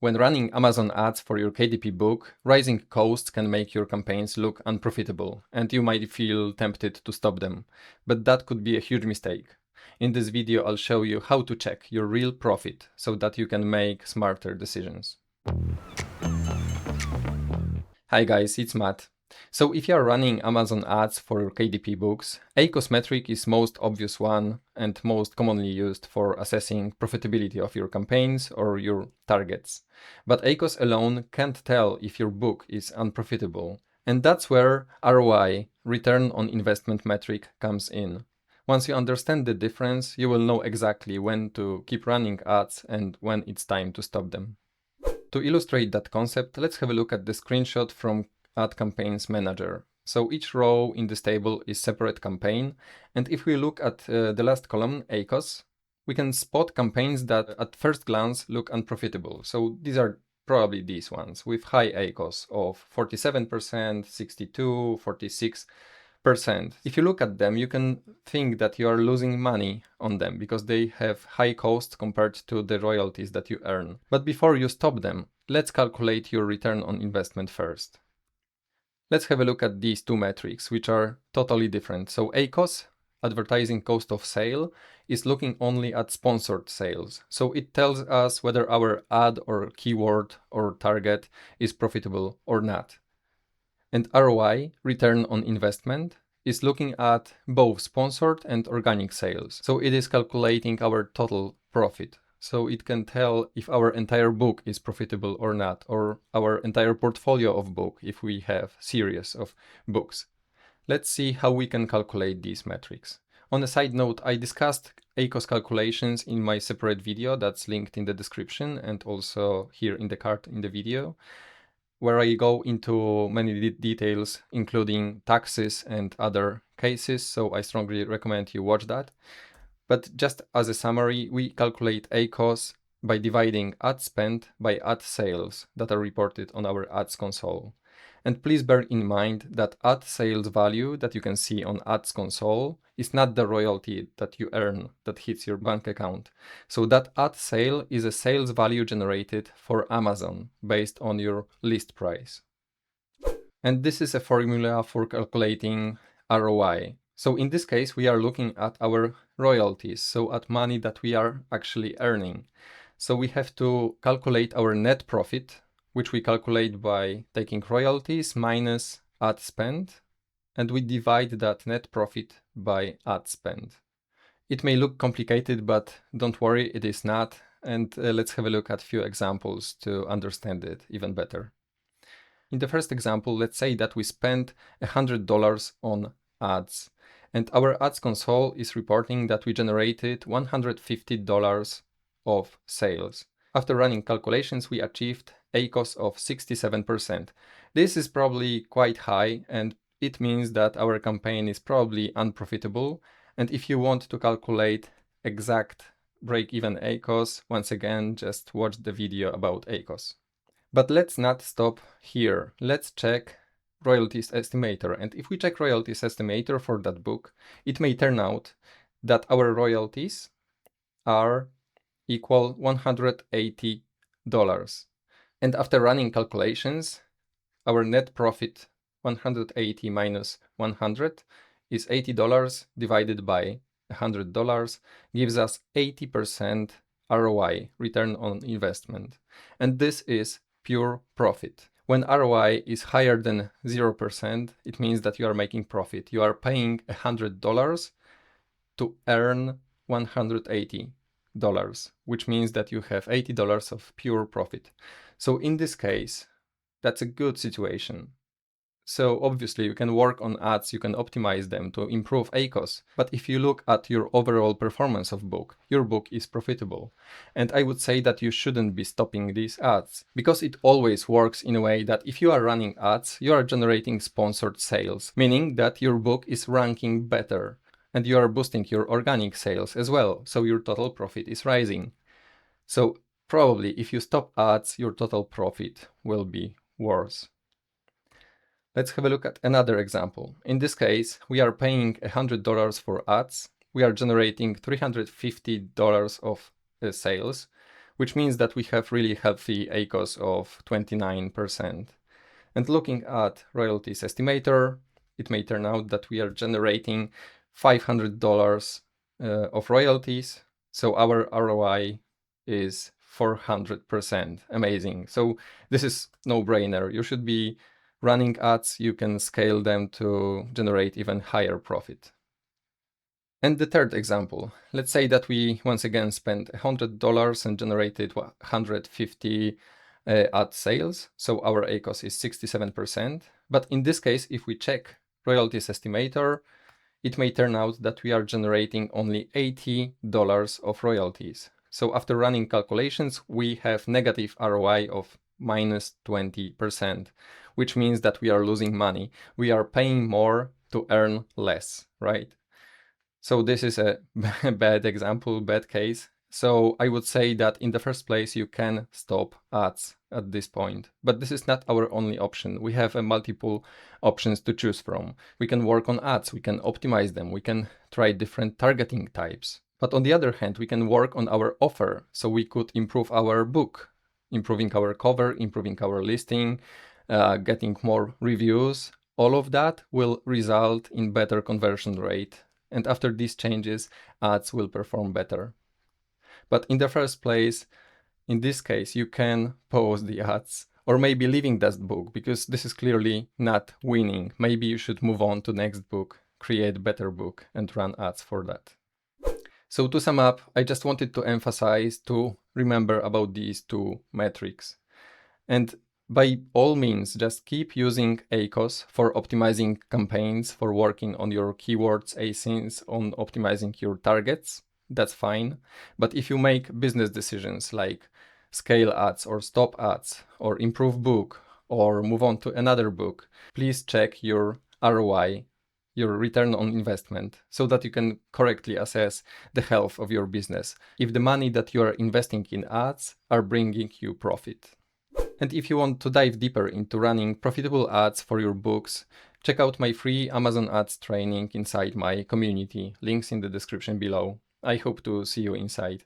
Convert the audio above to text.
When running Amazon ads for your KDP book, rising costs can make your campaigns look unprofitable, and you might feel tempted to stop them. But that could be a huge mistake. In this video, I'll show you how to check your real profit so that you can make smarter decisions. Hi guys, it's Matt. So if you are running Amazon ads for your KDP books, ACOS metric is most obvious one and most commonly used for assessing profitability of your campaigns or your targets. But ACOS alone can't tell if your book is unprofitable. And that's where ROI, return on investment metric, comes in. Once you understand the difference, you will know exactly when to keep running ads and when it's time to stop them. To illustrate that concept, let's have a look at the screenshot from Ad Campaigns Manager. So each row in this table is separate campaign, and if we look at the last column, ACOS, we can spot campaigns that at first glance look unprofitable. So these are probably these ones with high ACOS of 47%, 62, 46%. If you look at them, you can think that you are losing money on them because they have high costs compared to the royalties that you earn. But before you stop them, let's calculate your return on investment first. Let's have a look at these two metrics, which are totally different. So ACOS, advertising cost of sale, is looking only at sponsored sales. So it tells us whether our ad or keyword or target is profitable or not. And ROI, return on investment, is looking at both sponsored and organic sales. So it is calculating our total profit. So it can tell if our entire book is profitable or not, or our entire portfolio of book if we have series of books. Let's see how we can calculate these metrics. On a side note, I discussed ACOS calculations in my separate video that's linked in the description and also here in the card in the video, where I go into many details, including taxes and other cases, so I strongly recommend you watch that. But just as a summary, we calculate ACOS by dividing ad spend by ad sales that are reported on our ads console. And please bear in mind that ad sales value that you can see on ads console is not the royalty that you earn that hits your bank account. So that ad sale is a sales value generated for Amazon based on your list price. And this is a formula for calculating ROI. So in this case, we are looking at our royalties, so at money that we are actually earning. So we have to calculate our net profit, which we calculate by taking royalties minus ad spend, and we divide that net profit by ad spend. It may look complicated, but don't worry, it is not. And let's have a look at a few examples to understand it even better. In the first example, let's say that we spent $100 on ads, and our ads console is reporting that we generated $150 of sales. After running calculations, we achieved ACOS of 67%. This is probably quite high, and it means that our campaign is probably unprofitable. And if you want to calculate exact break-even ACOS, once again, just watch the video about ACOS. But let's not stop here. Let's check royalties estimator. And if we check royalties estimator for that book, it may turn out that our royalties are equal $180. And after running calculations, our net profit, 180 minus 100, is $80 divided by $100, gives us 80% ROI, return on investment. And this is pure profit. When ROI is higher than 0%, it means that you are making profit. You are paying $100 to earn $180, which means that you have $80 of pure profit. So in this case, that's a good situation. So obviously you can work on ads, you can optimize them to improve ACOS. But if you look at your overall performance of book, your book is profitable. And I would say that you shouldn't be stopping these ads, because it always works in a way that if you are running ads, you are generating sponsored sales, meaning that your book is ranking better and you are boosting your organic sales as well. So your total profit is rising. So probably if you stop ads, your total profit will be worse. Let's have a look at another example. In this case, we are paying $100 for ads. We are generating $350 of sales. which means that we have really healthy ACOS of 29%. And looking at royalties estimator, it may turn out that we are generating $500 of royalties. So our ROI is 400%. Amazing. So this is no-brainer. You should be running ads. You can scale them to generate even higher profit. And the third example, let's say that we once again spent $100 and generated 150 ad sales. So our ACOS is 67%. But in this case, if we check royalties estimator, it may turn out that we are generating only $80 of royalties. So after running calculations, we have negative ROI of minus 20%, which means that we are losing money. We are paying more to earn less, right? So this is a bad example, bad case. So I would say that in the first place, you can stop ads at this point, but this is not our only option. We have multiple options to choose from. We can work on ads, we can optimize them, we can try different targeting types. But on the other hand, we can work on our offer. So we could improve our book, improving our cover, improving our listing, getting more reviews. All of that will result in better conversion rate. And after these changes, ads will perform better. But in the first place, in this case, you can pause the ads or maybe leaving that book because this is clearly not winning. Maybe you should move on to next book, create better book and run ads for that. So to sum up, I just wanted to emphasize to remember about these two metrics. And by all means, just keep using ACOS for optimizing campaigns, for working on your keywords, ASINs, on optimizing your targets. That's fine. But if you make business decisions like scale ads or stop ads or improve book or move on to another book, please check your ROI, your return on investment, so that you can correctly assess the health of your business, if the money that you are investing in ads are bringing you profit. And if you want to dive deeper into running profitable ads for your books, check out my free Amazon ads training inside my community. Links in the description below. I hope to see you inside.